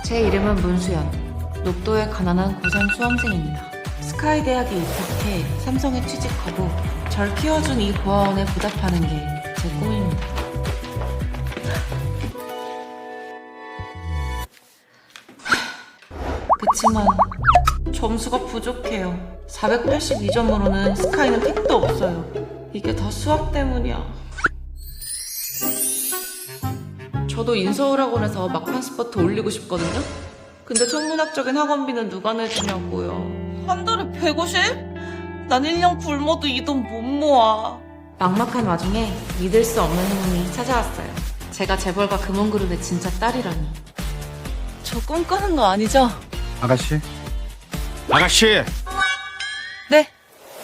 제 이름은 문수연. 녹도의 가난한 고3 수험생입니다. 스카이 대학에 입학해 삼성에 취직하고 절 키워준 이 고아원에 보답하는 게 제 꿈입니다. 그치만 점수가 부족해요. 482점으로는 스카이는 택도 없어요. 이게 다 수학 때문이야. 저도 인서울학원에서 막판 스퍼트 올리고 싶거든요? 근데 천문학적인 학원비는 누가 내주냐고요. 한 달에 150? 난 1년 굶어도 이 돈 못 모아. 막막한 와중에 믿을 수 없는 행운이 찾아왔어요. 제가 재벌가 금원그룹의 진짜 딸이라니. 저 꿈꾸는 거 아니죠? 아가씨? 아가씨! 네.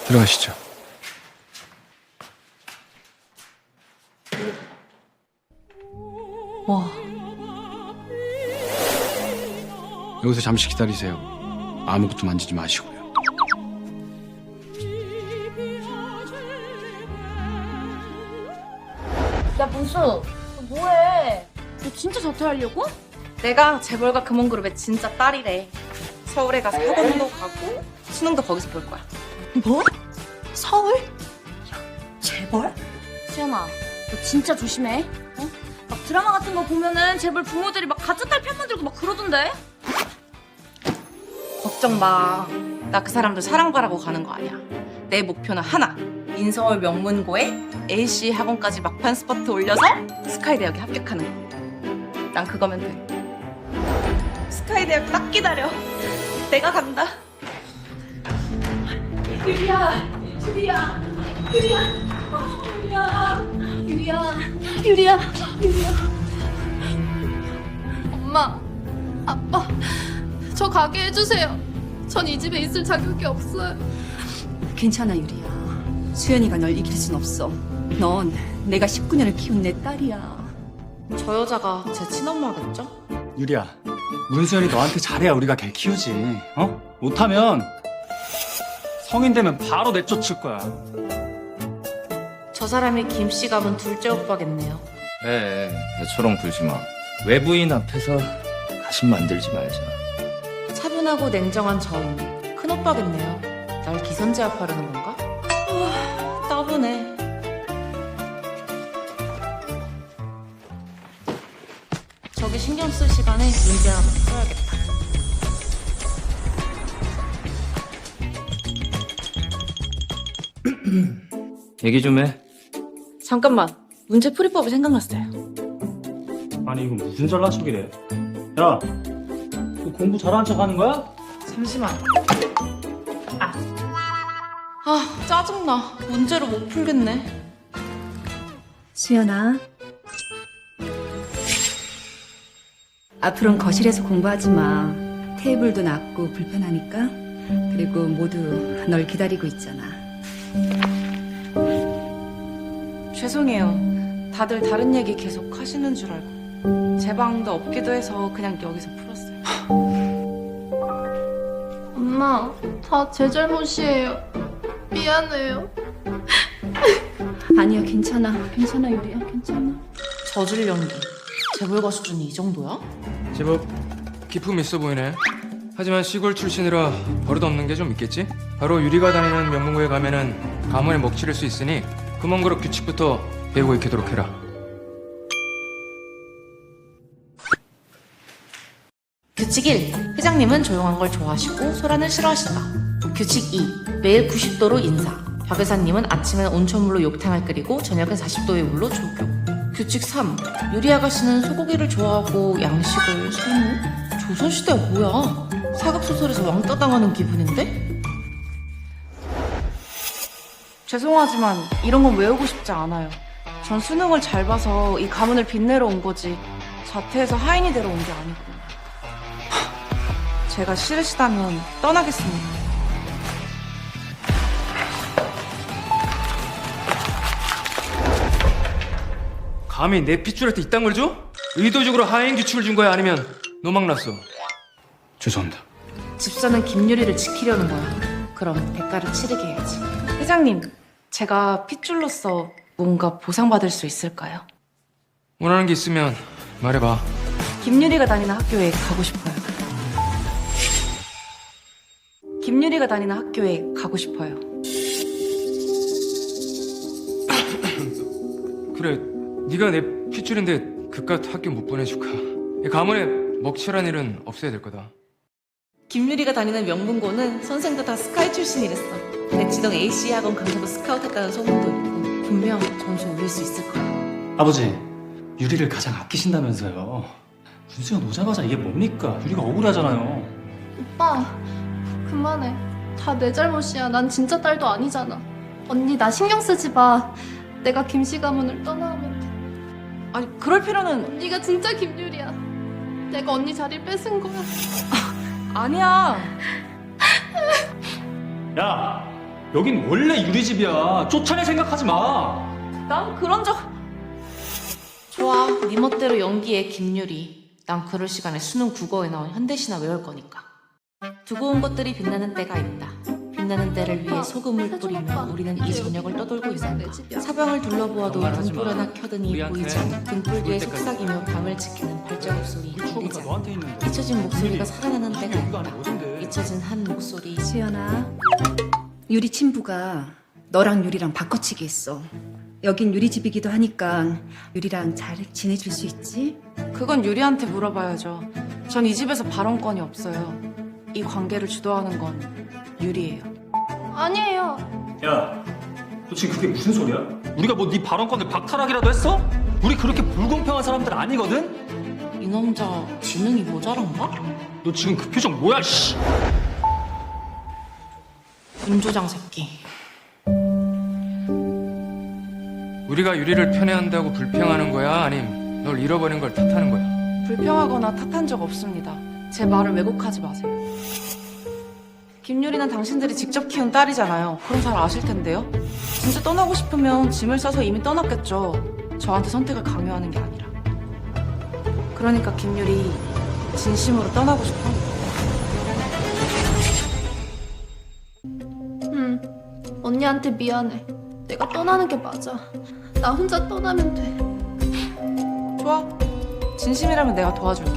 들어가시죠. 와. 여기서 잠시 기다리세요. 아무것도 만지지 마시고요. 야 문수, 너 뭐해? 너 진짜 자퇴하려고? 내가 재벌가 금원그룹의 진짜 딸이래. 서울에 가서 학원도 가고 수능도 거기서 볼 거야. 뭐? 서울? 야, 재벌? 수연아, 너 진짜 조심해. 어? 막 드라마 같은 거 보면은 재벌 부모들이 막 가짜 딸 편 만들고 막 그러던데? 걱정 마. 나 그 사람들 사랑바라고 가는 거 아니야. 내 목표는 하나. 인서울 명문고에 AC 학원까지 막판 스퍼트 올려서 스카이 대학에 합격하는 거. 난 그거면 돼. 스카이 대학 딱 기다려. 내가 간다. 유리야, 유리야, 유리야, 유리야, 유리야, 유리야, 유리야. 엄마, 아빠, 저 가게 해주세요. 전 이 집에 있을 자격이 없어요. 괜찮아 유리야. 수연이가 널 이길 순 없어. 넌 내가 19년을 키운 내 딸이야. 저 여자가 제 친엄마겠죠? 유리야, 문수연이 너한테 잘해야 우리가 걔 키우지. 어? 못하면 성인 되면 바로 내쫓을 거야. 저 사람이 김씨 가문 둘째 오빠겠네요. 애처럼 굴지 마. 외부인 앞에서 가심 만들지 말자. 차분하고 냉정한 저음. 큰 오빠겠네요. 날 기선제압하려는 건가? 우와, 따분해. 저기 신경 쓸 시간에 문제 하나 풀어야겠다. 얘기 좀 해. 잠깐만. 문제 풀이법이 생각났어요. 아니 이거 무슨 잘난 척이래. 야, 너 공부 잘하는 척 하는 거야? 잠시만. 짜증나. 문제를 못 풀겠네. 수연아. 앞으로는 거실에서 공부하지 마. 테이블도 낮고 불편하니까. 그리고 모두 널 기다리고 있잖아. 죄송해요. 다들 다른 얘기 계속 하시는 줄 알고. 제 방도 없기도 해서 그냥 여기서 풀었어요. 엄마, 다 제 잘못이에요. 미안해요. 아니야 괜찮아. 괜찮아 유리야 괜찮아. 저질 연기. 재벌가 수준이 이 정도야? 제법 기품 있어 보이네. 하지만 시골 출신이라 버릇없는 게 좀 있겠지? 바로 유리가 다니는 명문고에 가면은 가문에 먹칠할 수 있으니 금원그룹 규칙부터 배우고 익히도록 해라. 규칙 1. 회장님은 조용한 걸 좋아하시고 소란을 싫어하신다. 규칙 2. 매일 90도로 인사. 박 여사님은 아침엔 온천물로 욕탕을 끓이고 저녁엔 40도의 물로 조교. 규칙 3. 유리 아가씨는 소고기를 좋아하고 양식을 선호? 조선시대가 뭐야? 사극소설에서 왕따 당하는 기분인데? 죄송하지만 이런 건 외우고 싶지 않아요. 전 수능을 잘 봐서 이 가문을 빛내러 온 거지 자퇴해서 하인이 되러 온 게 아니고. 제가 싫으시다면 떠나겠습니다. 감히 내 핏줄한테 이딴 걸 줘? 의도적으로 하행 규칙을 준 거야? 아니면 노망 났어? 죄송합니다. 집사는 김유리를 지키려는 거야. 그럼 대가를 치르게 해야지. 회장님, 제가 핏줄로서 뭔가 보상받을 수 있을까요? 원하는 게 있으면 말해봐. 김유리가 다니는 학교에 가고 싶어요. 김유리가 다니는 학교에 가고 싶어요. 그래, 네가 내 핏줄인데 그깟 학교 못 보내줄까. 이 가문에 먹칠한 일은 없어야 될 거다. 김유리가 다니는 명문고는 선생도 다 스카이 출신이랬어. 내 지동 AC 학원 강사도 스카우트했다는 소문도 있고 분명 점수 올릴 수 있을 거야. 아버지, 유리를 가장 아끼신다면서요. 윤수연 오자마자 이게 뭡니까? 유리가 억울하잖아요. 오빠, 그만해. 다 내 잘못이야. 난 진짜 딸도 아니잖아. 언니 나 신경 쓰지 마. 내가 김씨 가문을 떠나면 돼. 아니 그럴 필요는 언니가 진짜 김유리야. 내가 언니 자리를 뺏은 거야. 아니야. 야, 여긴 원래 유리 집이야. 쫓아낼 생각하지 마. 난 그런 적... 좋아, 네 멋대로 연기해 김유리. 난 그럴 시간에 수능 국어에 나온 현대시나 외울 거니까. 두고 온 것들이 빛나는 때가 있다. 빛나는 때를 위해 소금을 뿌리며 우리는 이 저녁을 떠돌고 있었다. 사방을 둘러보아도 등불 하나 켜드니 우리한테 보이지 않는 등불 뒤에 때까지 속삭이며 밤을 지키는 발자국 소리 우리 추억이 들리지 다 않아. 너한테 있는데. 잊혀진 목소리가 살아나는 때가 이거 있다. 안에 뭐던데? 잊혀진 한 목소리. 수연아, 유리 친부가 너랑 유리랑 바꿔치기 했어. 여긴 유리 집이기도 하니까 유리랑 잘 지내줄 수 있지? 그건 유리한테 물어봐야죠. 전 이 집에서 발언권이 없어요. 이 관계를 주도하는 건 유리예요. 아니에요. 야, 너 지금 그게 무슨 소리야? 우리가 뭐 네 발언권을 박탈하기라도 했어? 우리 그렇게 불공평한 사람들 아니거든? 이 남자 지능이 모자란가? 너 지금 그 표정 뭐야, 씨! 윤조장 새끼. 우리가 유리를 편애한다고 불평하는 거야? 아님 널 잃어버린 걸 탓하는 거야? 불평하거나 탓한 적 없습니다. 제 말을 왜곡하지 마세요. 김유리는 당신들이 직접 키운 딸이잖아요. 그럼 잘 아실 텐데요. 진짜 떠나고 싶으면 짐을 싸서 이미 떠났겠죠. 저한테 선택을 강요하는 게 아니라. 그러니까 김유리 진심으로 떠나고 싶어? 응. 언니한테 미안해. 내가 떠나는 게 맞아. 나 혼자 떠나면 돼. 좋아. 진심이라면 내가 도와줄게.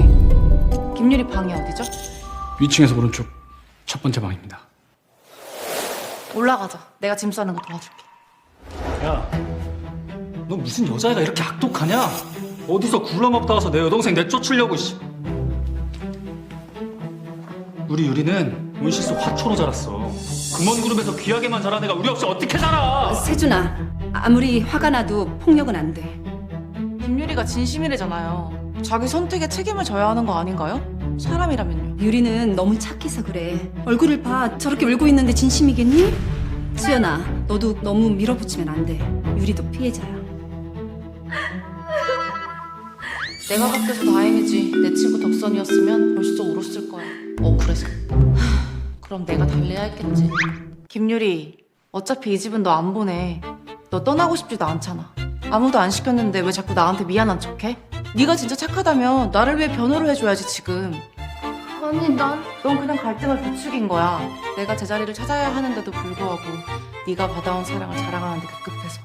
김유리 방이 어디죠? 위층에서 오른쪽 첫 번째 방입니다. 올라가자. 내가 짐 싸는 거 도와줄게. 야, 너 무슨 여자애가 이렇게 악독하냐? 어디서 굴러먹다 와서 내 여동생 내쫓으려고, 씨. 우리 유리는 온실 속 화초로 자랐어. 금원 그룹에서 귀하게만 자란 애가 우리 없이 어떻게 자라? 세준아, 아무리 화가 나도 폭력은 안 돼. 김유리가 진심이래잖아요. 자기 선택에 책임을 져야 하는 거 아닌가요? 사람이라면요. 유리는 너무 착해서 그래. 얼굴을 봐. 저렇게 울고 있는데 진심이겠니? 수연아, 너도 너무 밀어붙이면 안 돼. 유리도 피해자야. 내가 바뀌어서 다행이지. 내 친구 덕선이었으면 벌써 울었을 거야. 억울해서. 그럼 내가 달래야 했겠지. 김유리, 어차피 이 집은 너 안 보내. 너 떠나고 싶지도 않잖아. 아무도 안 시켰는데 왜 자꾸 나한테 미안한 척해? 네가 진짜 착하다면 나를 위해 변호를 해줘야지 지금. 아니 난 넌 그냥 갈등을 부추긴 거야. 내가 제자리를 찾아야 하는데도 불구하고 네가 받아온 사랑을 자랑하는데 급급해서.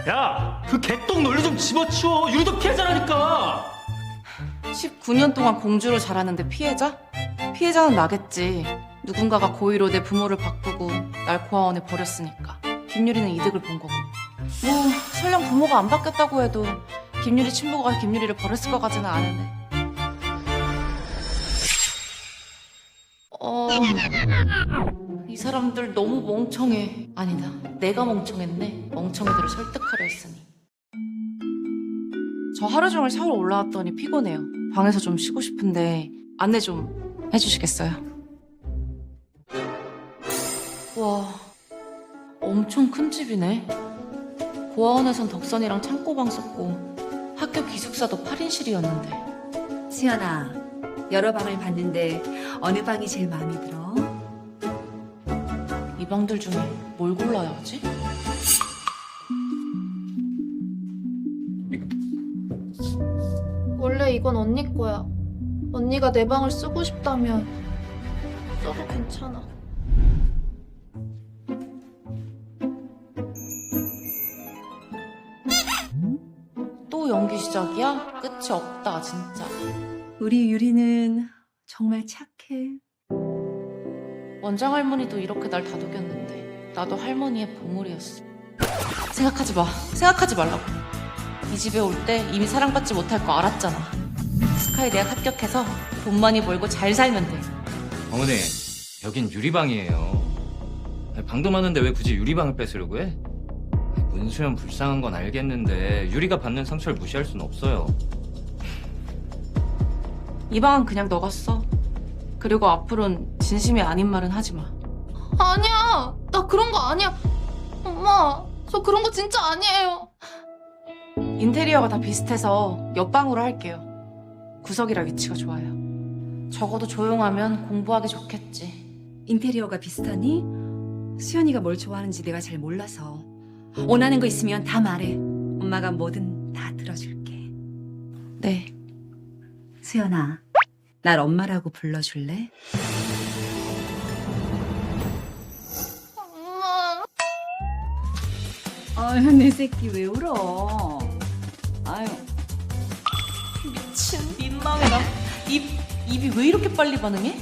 야, 그 개똥 논리 좀 집어치워. 유리도 피해자라니까. 19년 동안 공주로 자랐는데 피해자? 피해자는 나겠지. 누군가가 고의로 내 부모를 바꾸고 날 고아원에 버렸으니까. 김유리는 이득을 본 거고. 뭐 설령 부모가 안 바뀌었다고 해도 김유리 친부가 김유리를 버렸을 것 같지는 않은데. 이 사람들 너무 멍청해. 아니다, 내가 멍청했네. 멍청이들을 설득하려 했으니. 저 하루 종일 서울 올라왔더니 피곤해요. 방에서 좀 쉬고 싶은데 안내 좀 해주시겠어요? 와, 엄청 큰 집이네. 고아원에선 덕선이랑 창고방 썼고 학교 기숙사도 8인실이었는데. 수연아, 여러 방을 봤는데 어느 방이 제일 마음에 들어? 이 방들 중에 뭘 골라야 하지? 원래 이건 언니 거야. 언니가 내 방을 쓰고 싶다면 써도 괜찮아. 또 연기 시작이야? 끝이 없다 진짜. 우리 유리는 정말 착해. 원장 할머니도 이렇게 날 다독였는데 나도 할머니의 보물이었어. 생각하지 말라고. 이 집에 올 때 이미 사랑받지 못할 거 알았잖아. 스카이 대학 합격해서 돈 많이 벌고 잘 살면 돼. 어머니, 여긴 유리방이에요. 아니, 방도 많은데 왜 굳이 유리방을 뺏으려고 해? 아니, 문수연 불쌍한 건 알겠는데 유리가 받는 상처를 무시할 순 없어요. 이 방은 그냥 너가 써. 그리고 앞으로는 진심이 아닌 말은 하지 마. 아니야. 나 그런 거 아니야. 엄마, 저 그런 거 진짜 아니에요. 인테리어가 다 비슷해서 옆방으로 할게요. 구석이라 위치가 좋아요. 적어도 조용하면 공부하기 좋겠지. 인테리어가 비슷하니? 수연이가 뭘 좋아하는지 내가 잘 몰라서. 원하는 거 있으면 다 말해. 엄마가 뭐든 다 들어줄게. 네. 수연아, 날 엄마라고 불러줄래? 엄마. 아유, 내 새끼 왜 울어? 아유. 미친 민망해라. 입이 왜 이렇게 빨리 반응해?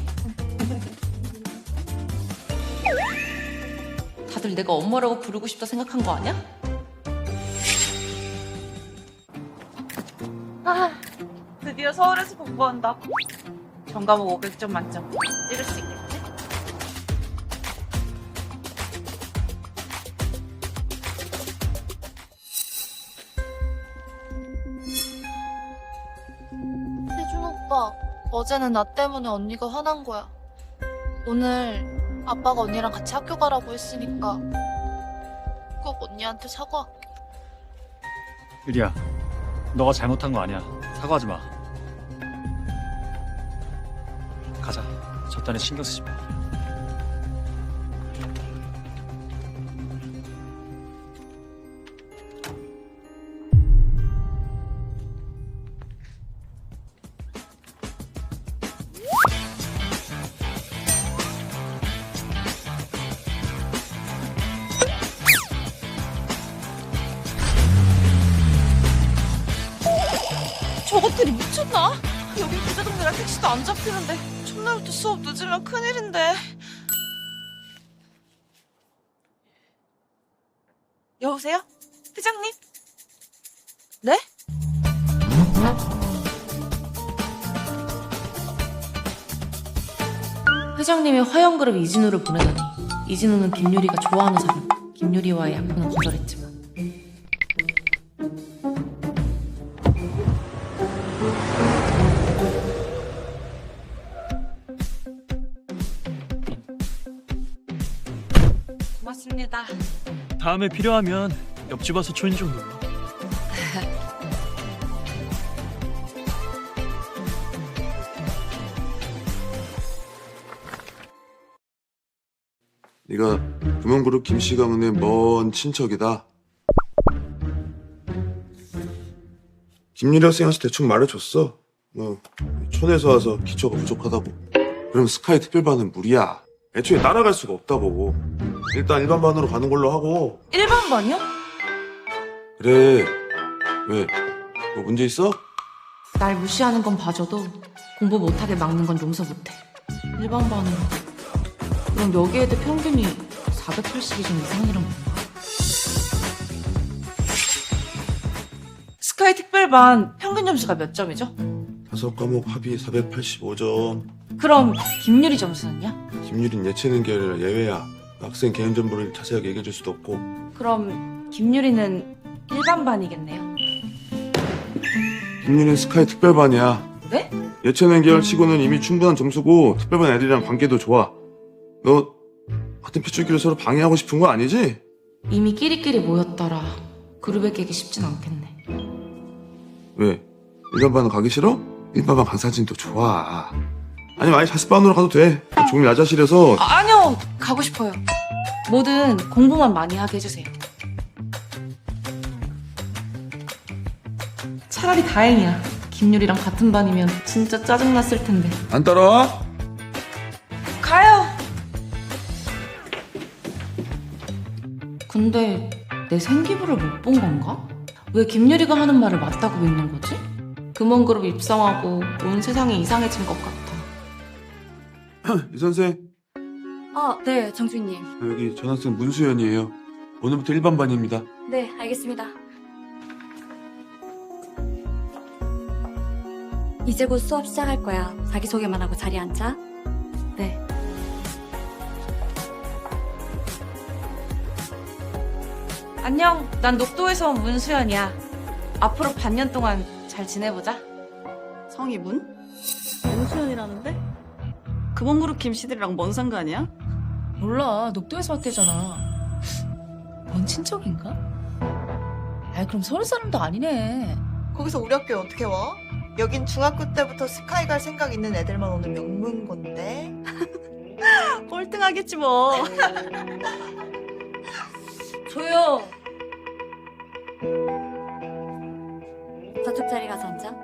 다들 내가 엄마라고 부르고 싶다 생각한 거 아니야? 드디어 서울에서 공부한다. 전과목 500점 만점. 찍을 수 있겠지? 세준 오빠, 어제는 나 때문에 언니가 화난 거야. 오늘 아빠가 언니랑 같이 학교 가라고 했으니까 꼭 언니한테 사과할게. 유리야, 너가 잘못한 거 아니야. 사과하지 마. 가자. 저 딴에 신경 쓰지 마. 저것들이 미쳤나? 여긴 부자 동네라 택시도 안 잡히는데 첫날부터 수업 늦으면 큰일인데. 여보세요? 회장님? 네? 회장님이 화영그룹 이진우를 보내다니. 이진우는 김유리가 좋아하는 사람. 김유리와의 약혼은 거절했지만. 고맙습니다. 다음에 필요하면 옆집 와서 초인 좀 눌러. 네가 금융그룹 김씨 가문의 먼 친척이다. 김유리 학생한테 대충 말해줬어. 촌에서 와서 기초가 부족하다고. 그럼 스카이 특별반은 무리야. 애초에 따라갈 수가 없다고. 일단 일반반으로 가는 걸로 하고. 일반반이요? 그래. 왜? 뭐 문제 있어? 날 무시하는 건 봐줘도 공부 못하게 막는 건 용서 못해. 일반반은 그럼 여기 애들 평균이 480이 좀 이상이란 건가? 스카이 특별반 평균 점수가 몇 점이죠? 5과목 합이 485점. 그럼 김유리 점수는요? 김유리는 예체능 계열 예외야. 학생 개인 정보를 자세하게 얘기해줄 수도 없고. 그럼 김유리는 일반반이겠네요. 김유리는 스카이 특별반이야. 네? 예체능 계열 치고는 이미 충분한 점수고 특별반 애들이랑 관계도 좋아. 너 같은 핏줄기를 서로 방해하고 싶은 거 아니지? 이미 끼리끼리 모였더라. 그룹에 끼기 쉽진 않겠네. 왜? 일반반은 가기 싫어? 일반반 강사진도 좋아. 아니면 아예 자습반으로 가도 돼. 종일 야자실에서. 아니요, 가고 싶어요. 뭐든 공부만 많이 하게 해주세요. 차라리 다행이야. 김유리랑 같은 반이면 진짜 짜증났을 텐데. 안 따라와? 가요! 근데 내 생기부를 못 본 건가? 왜 김유리가 하는 말을 맞다고 믿는 거지? 금원그룹 입성하고 온 세상이 이상해진 것 같아. 이 선생, 아, 네, 장주인님. 여기 전학생 문수연이에요. 오늘부터 1반 반입니다. 네, 알겠습니다. 이제 곧 수업 시작할 거야. 자기소개만 하고 자리에 앉아. 네. 안녕, 난 녹도에서 온 문수연이야. 앞으로 반년 동안 잘 지내보자. 성이 문? 문수연이라는데? 금원그룹 김씨들이랑 뭔 상관이야? 몰라, 녹도에서 왔대잖아. 뭔 친척인가? 아이, 그럼 서울 사람도 아니네. 거기서 우리 학교에 어떻게 와? 여긴 중학교 때부터 스카이 갈 생각 있는 애들만 오는 명문고인데. 꼴등하겠지 뭐. 조용! 저쪽 자리 가서 앉아.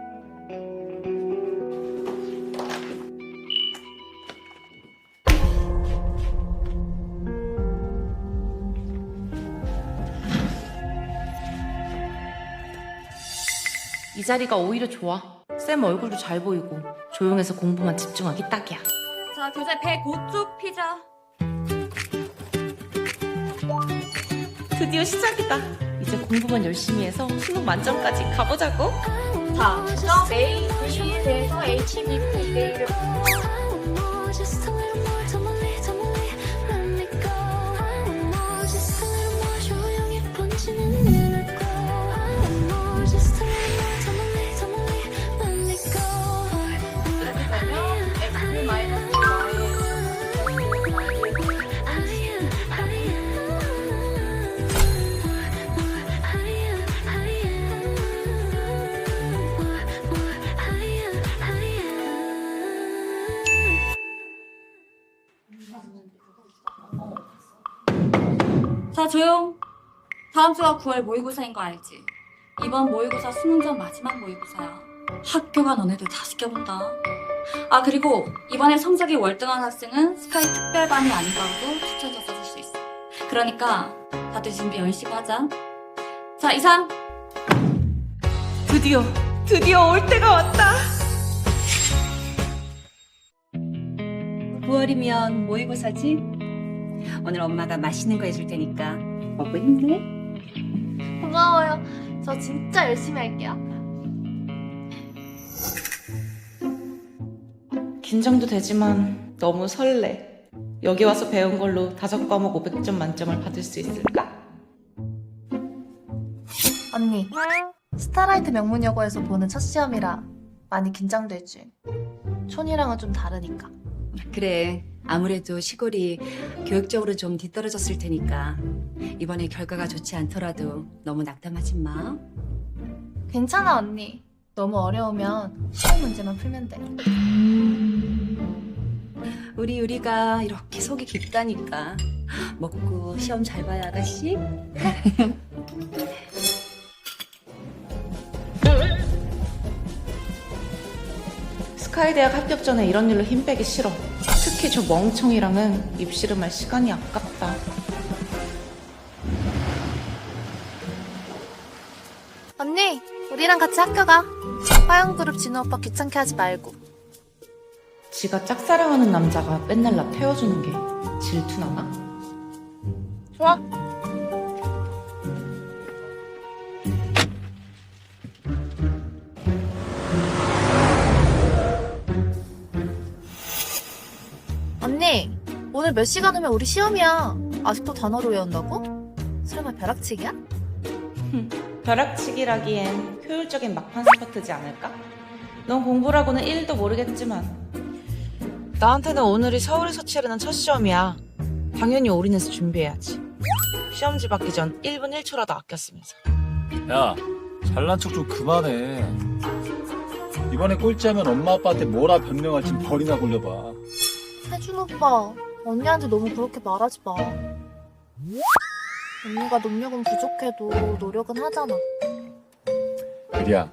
이 자리가 오히려 좋아. 쌤 얼굴도 잘 보이고 조용해서 공부만 집중하기 딱이야. 자, 교재 105쪽 피자. 드디어 시작이다. 이제 공부만 열심히 해서 수능 만점까지 가보자고. 자, 그럼 메인 교실에서 HBP 내일 자, 조용. 다음 주가 9월 모의고사인 거 알지? 이번 모의고사 수능 전 마지막 모의고사야. 학교가 너네들 다 시켜본다. 아, 그리고 이번에 성적이 월등한 학생은 스카이 특별반이 아닌가로도 추천서 써줄 수 있어. 그러니까 다들 준비 열심히 하자. 자, 이상. 드디어 올 때가 왔다. 9월이면 모의고사지? 오늘 엄마가 맛있는 거 해줄 테니까 먹고 힘내. 고마워요. 저 진짜 열심히 할게요. 긴장도 되지만 너무 설레. 여기 와서 배운 걸로 5과목 500점 만점을 받을 수 있을까? 언니, 스타라이트 명문여고에서 보는 첫 시험이라 많이 긴장되지. 촌이랑은 좀 다르니까. 그래, 아무래도 시골이 교육적으로 좀 뒤떨어졌을 테니까 이번에 결과가 좋지 않더라도 너무 낙담하지 마. 괜찮아, 언니. 너무 어려우면 시험 문제만 풀면 돼. 우리 유리가 이렇게 속이 깊다니까. 먹고 시험 잘 봐요, 아가씨. 스카이 대학 합격 전에 이런 일로 힘 빼기 싫어. 특히 저 멍청이랑은 입씨름할 시간이 아깝다. 언니, 우리랑 같이 학교 가. 화영그룹 진호 오빠 귀찮게 하지 말고. 지가 짝사랑하는 남자가 맨날 나 태워주는 게 질투나나? 좋아. 언니, 오늘 몇 시간 후면 우리 시험이야. 아직도 단어로 외운다고? 설마 벼락치기야? 벼락치기라기엔 효율적인 막판 스퍼트지 않을까? 넌 공부라고는 1도 모르겠지만 나한테는 오늘이 서울에서 치르는 첫 시험이야. 당연히 올인해서 준비해야지. 시험지 받기 전 1분 1초라도 아꼈으면서. 야, 잘난 척 좀 그만해. 이번에 꼴찌하면 엄마 아빠한테 뭐라 변명할지 벌이나 굴려봐. 혜준 오빠, 언니한테 너무 그렇게 말하지 마. 언니가 능력은 부족해도 노력은 하잖아. 유리야,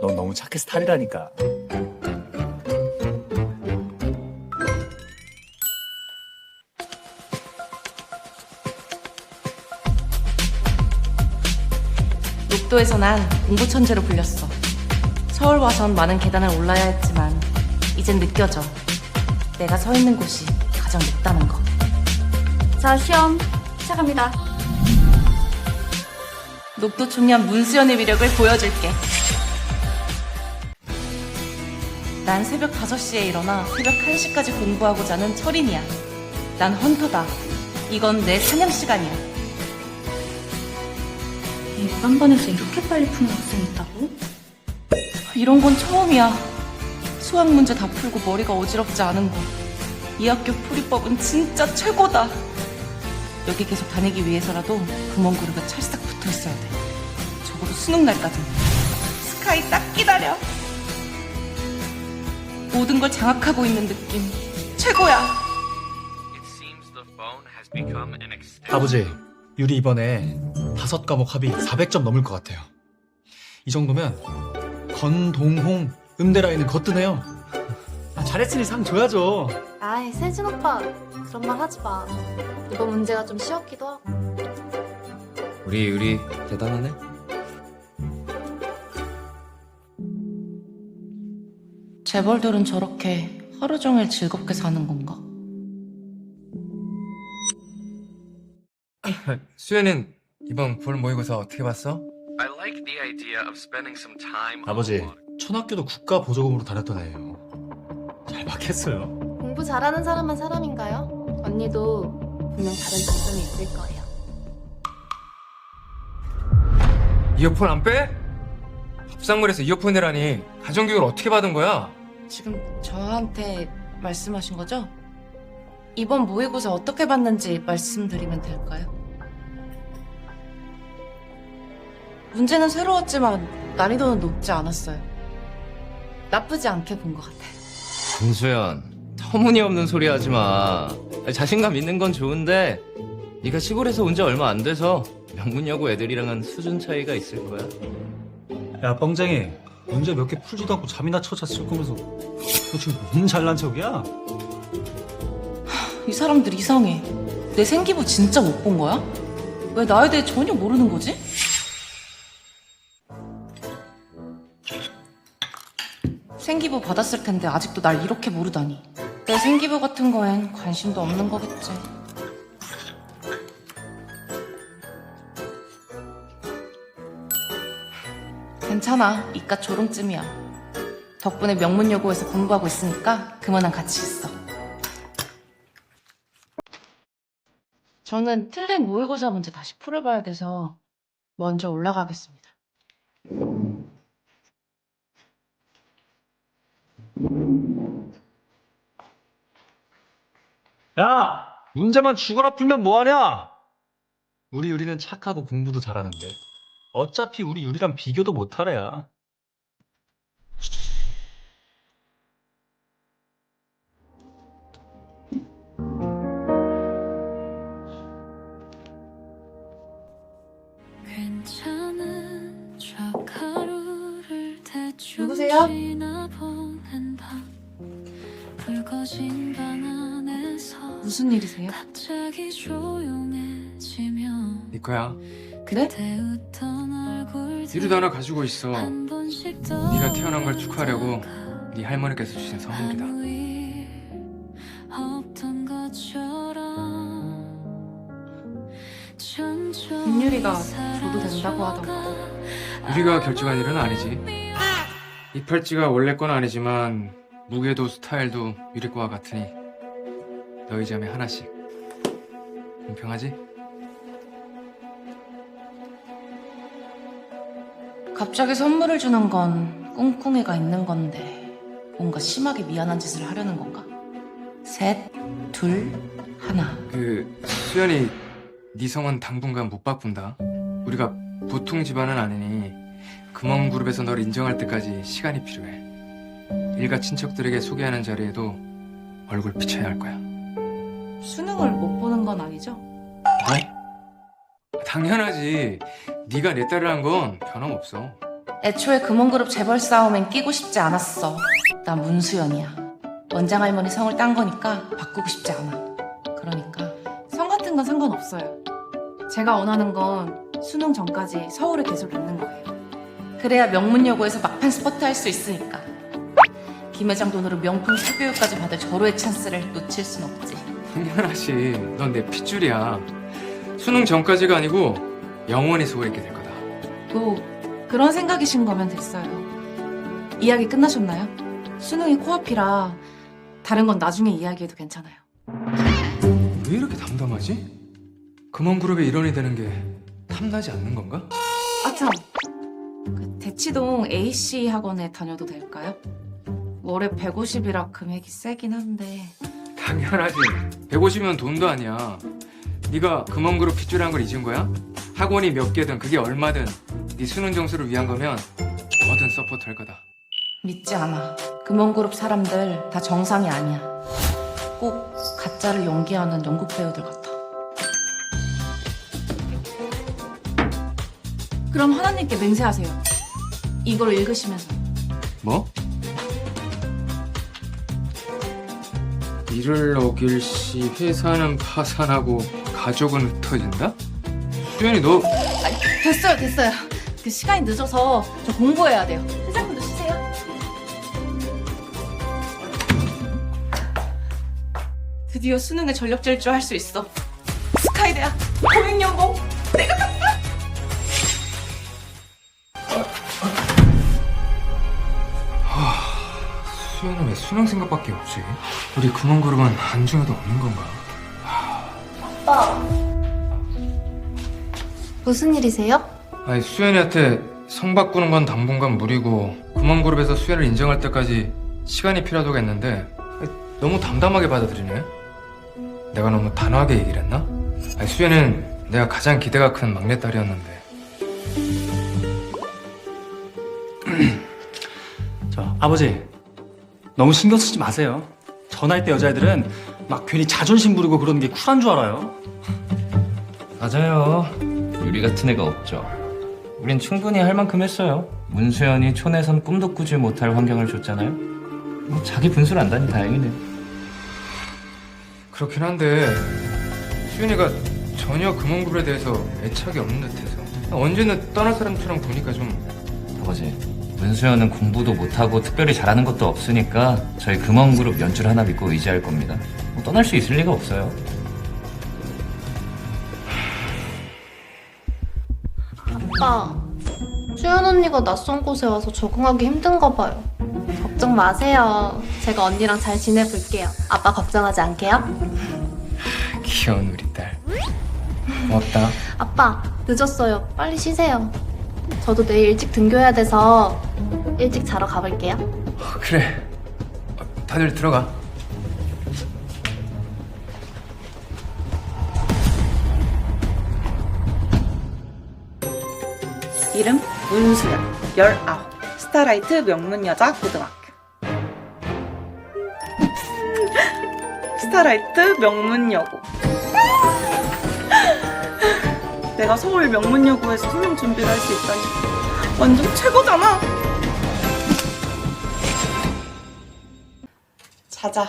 넌 너무 착해서 탈이라니까. 녹도에서 난 공부 천재로 불렸어. 서울 와선 많은 계단을 올라야 했지만 이젠 느껴져. 내가 서 있는 곳이 가장 높다는 거. 자, 시험 시작합니다. 녹두 총리한 문수연의 위력을 보여줄게. 난 새벽 5시에 일어나 새벽 1시까지 공부하고 자는 철인이야. 난 헌터다. 이건 내 사냥 시간이야. 이거 한 번에서 이렇게 빨리 푸는 학생이 있다고? 이런 건 처음이야. 수학 문제 다 풀고 머리가 어지럽지 않은 거. 이 학교 풀이법은 진짜 최고다. 여기 계속 다니기 위해서라도 금원 그룹에 찰싹 붙어 있어야 돼. 적어도 수능 날까지. 스카이 딱 기다려. 모든 걸 장악하고 있는 느낌. 최고야. 아버지, 유리 이번에 5과목 합이 400점 넘을 것 같아요. 이 정도면 건동홍 음대 라인은 거뜬해요. 잘했으니 상 줘야죠. 아이, 세진 오빠. 그런 말 하지 마. 이번 문제가 좀 쉬웠기도 하고. 우리 유리 대단하네. 재벌들은 저렇게 하루 종일 즐겁게 사는 건가? 수연은 이번 9월 모의고사 어떻게 봤어? 아버지, 초등학교도 국가 보조금으로 다녔던 애예요. 잘 받겠어요. 공부 잘하는 사람만 사람인가요? 언니도 분명 다른 장점이 있을 거예요. 이어폰 안 빼? 밥상머리에서 이어폰이라니 가정교육을 어떻게 받은 거야? 지금 저한테 말씀하신 거죠? 이번 모의고사 어떻게 봤는지 말씀드리면 될까요? 문제는 새로웠지만 난이도는 높지 않았어요. 나쁘지 않게 본 것 같아요. 문수연, 터무니없는 소리 하지 마. 자신감 있는 건 좋은데 네가 시골에서 온 지 얼마 안 돼서 명문여고 애들이랑은 수준 차이가 있을 거야. 야, 뻥쟁이. 문제 몇 개 풀지도 않고 잠이나 쳐잤을 거면서 너 지금 뭔 잘난 척이야? 이 사람들 이상해. 내 생기부 진짜 못 본 거야? 왜 나에 대해 전혀 모르는 거지? 생기부 받았을 텐데 아직도 날 이렇게 모르다니. 내 생기부 같은 거엔 관심도 없는 거겠지. 괜찮아. 이깟 조롱쯤이야. 덕분에 명문여고에서 공부하고 있으니까 그만한 가치 있어. 저는 틀린 모의고사 문제 다시 풀어봐야 돼서 먼저 올라가겠습니다. 야! 문제만 죽어라 풀면 뭐하냐? 우리 유리는 착하고 공부도 잘하는데 어차피 우리 유리랑 비교도 못하래야. 누구세요? 무슨 일이세요? 니꺼야. 그래? 유리도 하나 가지고 있어. 네가 태어난 걸 축하하려고 네 할머니께서 주신 선물이다. 김유리가 줘도 된다고 하던가. 유리가 결정한 일은 아니지. 이팔찌가 원래 건 아니지만 무게도 스타일도 유리 거와 같으니 너희 자매 하나씩. 공평하지? 갑자기 선물을 주는 건 꿍꿍이가 있는 건데 뭔가 심하게 미안한 짓을 하려는 건가? 셋, 둘, 하나. 수연이 네 성은 당분간 못 바꾼다. 우리가 보통 집안은 아니니 금원그룹에서 널 인정할 때까지 시간이 필요해. 일가 친척들에게 소개하는 자리에도 얼굴 비춰야 할 거야. 수능을 못 보는 건 아니죠? 당연하지. 네가 내 딸을 한 건 변함없어. 애초에 금원그룹 재벌 싸움엔 끼고 싶지 않았어. 나 문수연이야. 원장 할머니 성을 딴 거니까 바꾸고 싶지 않아. 그러니까 성 같은 건 상관없어요. 제가 원하는 건 수능 전까지 서울에 계속 있는 거예요. 그래야 명문여고에서 막판 스퍼트 할 수 있으니까. 김 회장 돈으로 명품 사교육까지 받을 절호의 찬스를 놓칠 순 없지. 당연하지. 넌 내 핏줄이야. 수능 전까지가 아니고 영원히 속에 있게 될 거다. 또 그런 생각이신 거면 됐어요. 이야기 끝나셨나요? 수능이 코앞이라 다른 건 나중에 이야기해도 괜찮아요. 왜 이렇게 담담하지? 금원그룹의 일원이 되는 게 탐나지 않는 건가? 아 참, 그 대치동 AC 학원에 다녀도 될까요? 월에 150이라 금액이 세긴 한데. 당연하지. 150이면 돈도 아니야. 네가 금원그룹 핏줄이란 걸 잊은 거야? 학원이 몇 개든 그게 얼마든 네 수능 점수를 위한 거면 뭐든 서포트할 거다. 믿지 않아. 금원그룹 사람들 다 정상이 아니야. 꼭 가짜를 연기하는 연극 배우들 같아. 그럼 하나님께 맹세하세요. 이걸 읽으시면서. 뭐? 일을 어길 시 회사는 파산하고 가족은 흩어진다? 수연이 너 됐어요. 그 시간이 늦어서 저 공부해야 돼요. 회장님도 쉬세요. 드디어 수능에 전력 질주 할 수 있어. 스카이대학 고액연봉 내가 탔다. 수연은 왜 수능 생각밖에 없지? 우리 금원그룹은 안중에도 없는 건가? 아빠. 무슨 일이세요? 아니 수연이한테 성 바꾸는 건 당분간 무리고 금원그룹에서 수연을 인정할 때까지 시간이 필요하다겠는데 너무 담담하게 받아들이네. 내가 너무 단호하게 얘기를 했나? 아니 수연은 내가 가장 기대가 큰 막내딸이었는데. 저 아버지 너무 신경 쓰지 마세요. 저 나이 때 여자애들은 막 괜히 자존심 부리고 그러는 게 쿨한 줄 알아요. 맞아요. 유리 같은 애가 없죠. 우린 충분히 할 만큼 했어요. 문수연이 촌에선 꿈도 꾸지 못할 환경을 줬잖아요. 뭐 자기 분수를 안다니 다행이네요. 그렇긴 한데 수연이가 전혀 금원그룹에 대해서 애착이 없는 듯해서 언제는 떠날 사람처럼 보니까 좀. 아버지, 문수연은 공부도 못하고 특별히 잘하는 것도 없으니까 저희 금원그룹 연출 하나 믿고 의지할 겁니다. 뭐 떠날 수 있을 리가 없어요. 아빠. 수연 언니가 낯선 곳에 와서 적응하기 힘든가 봐요. 걱정 마세요. 제가 언니랑 잘 지내볼게요. 아빠 걱정하지 않게요? 귀여운 우리 딸. 고맙다. 아빠, 늦었어요. 빨리 쉬세요. 저도 내일 일찍 등교해야 돼서 일찍 자러 가볼게요. 그래. 다들 들어가. 이름 문수연 19 스타라이트 명문여자 고등학교. 스타라이트 명문여고. 내가 서울 명문여고에서 수능 준비를 할 수 있다니 완전 최고잖아. 자자.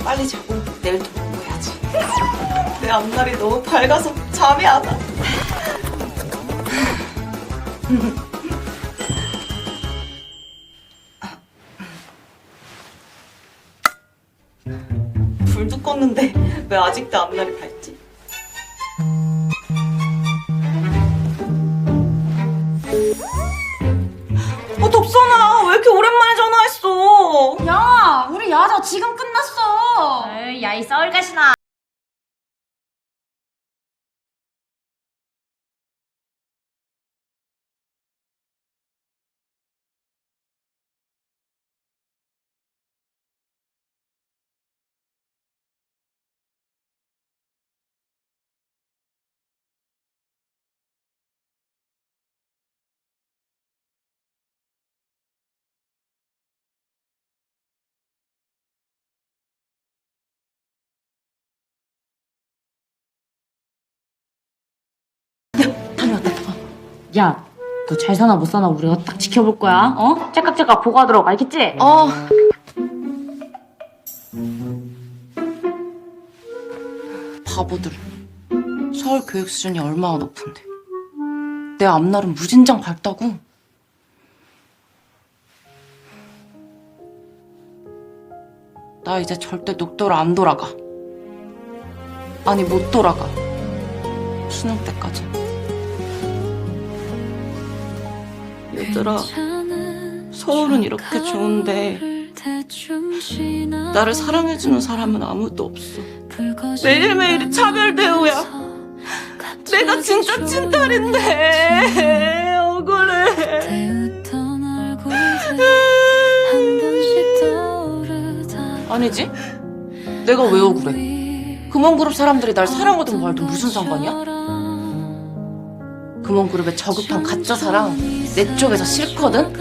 빨리 자고 내일 또 공부해야지. 내 앞날이 너무 밝아서 잠이 안 와. 불도 껐는데 왜 아직도 앞날이 밝지? 덕선아 왜 이렇게 오랜만에 전화했어? 야, 우리 야자 지금 끝났어. 야, 이 썰가시나. 야, 너 잘 사나 못 사나 우리가 딱 지켜볼 거야. 어? 째깍째깍 보고하도록 알겠지? 바보들. 서울 교육 수준이 얼마나 높은데. 내 앞날은 무진장 밝다고. 나 이제 절대 녹도로 안 돌아가. 아니, 못 돌아가. 수능 때까지. 얘들아, 서울은 이렇게 좋은데 나를 사랑해주는 사람은 아무도 없어. 매일매일이 차별 대우야. 내가 진짜 친딸인데 억울해. 아니지? 내가 왜 억울해? 금원그룹 사람들이 날 사랑하든 말든 무슨 상관이야? 금원그룹의 저급한 가짜 사랑 내 쪽에서 싫거든?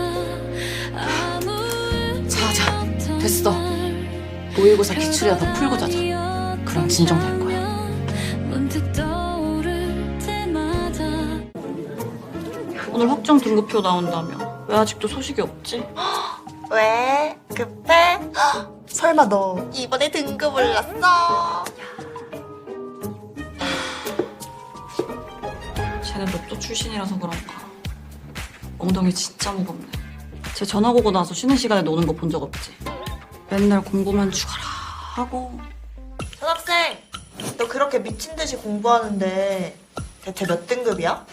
자자, 됐어. 모의고사 기출이라도 풀고 자자. 그럼 진정될 거야. 오늘 확정 등급표 나온다며. 왜 아직도 소식이 없지? 왜? 급해? 헉, 설마 너 이번에 등급 올랐어? 쟤는 녹도 출신이라서 그런가. 엉덩이 진짜 무겁네. 쟤 전학 오고 나서 쉬는 시간에 노는 거 본 적 없지? 맨날 공부만 죽어라 하고. 전학생, 너 그렇게 미친 듯이 공부하는데 대체 몇 등급이야?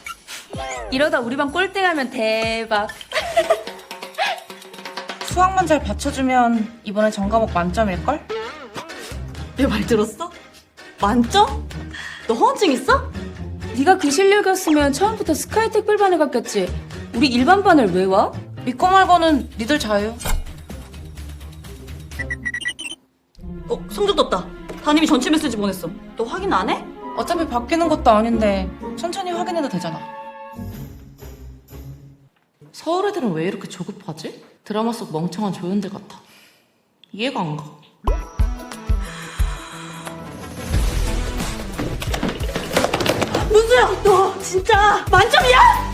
이러다 우리 반 꼴등하면 대박. 수학만 잘 받쳐주면 이번에 전과목 만점일걸? 내 말 들었어? 만점? 너 허언증 있어? 네가 그 실력이었으면 처음부터 스카이 특별반에 갔겠지. 우리 일반 반을 왜 와? 믿고 말고는 니들 자유. 성적 떴다. 담임이 전체 메시지 보냈어. 너 확인 안 해? 어차피 바뀌는 것도 아닌데 천천히 확인해도 되잖아. 서울 애들은 왜 이렇게 조급하지? 드라마 속 멍청한 조연들 같아. 이해가 안 가. 문수야, 너 진짜 만점이야?